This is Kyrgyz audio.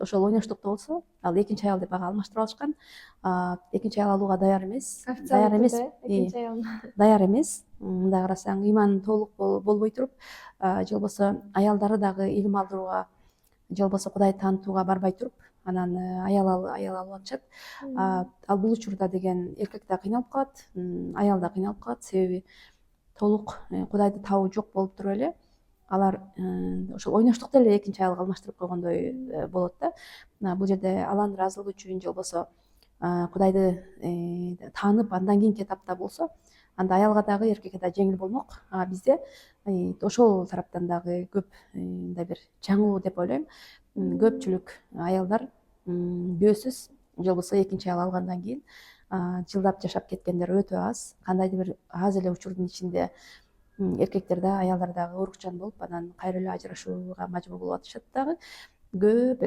ошол ойноштукта болсо ал экинчи аял деп ага алмаштырып алышкан. Экинчи аял алууга даяр эмес. Даяр эмес. Экинчи аялын. Даяр эмес. Мындай карасаң, ыйманы толук болбой туруп, же болбосо аялдары дагы илим алдырууга, же болбосо Кудайды таанытууга барбай туруп, анан аял алып атышат. Ал бул учурда деген эркек да кыйналып калат, аял да кыйналып калат. Себеби толук Кудайды табуу жок болуп туруп эле алар ошол ойноштукта эле экинчи аялга алмаштырып койгондой болот да. Бул жерде аланын ыраазылыгы үчүн же болбосо Кудайды таанып андан кийинки этапта болсо, анда аялга дагы эркекке да жеңил болмок. Бизде ошол тараптан дагы көп мындай бир жаңылуу деп ойлойм. Көпчүлүк аялдар күйөөсүз же болбосо экинчи аял алгандан кийин жылдап жашап кеткендер өтө аз. Кандайдыр бир аз эле учурдун ичинде эркектер да аялдар дагы оорукчан болуп, анан кайра эле ажырашууга мажбур болуп атышат дагы. Көп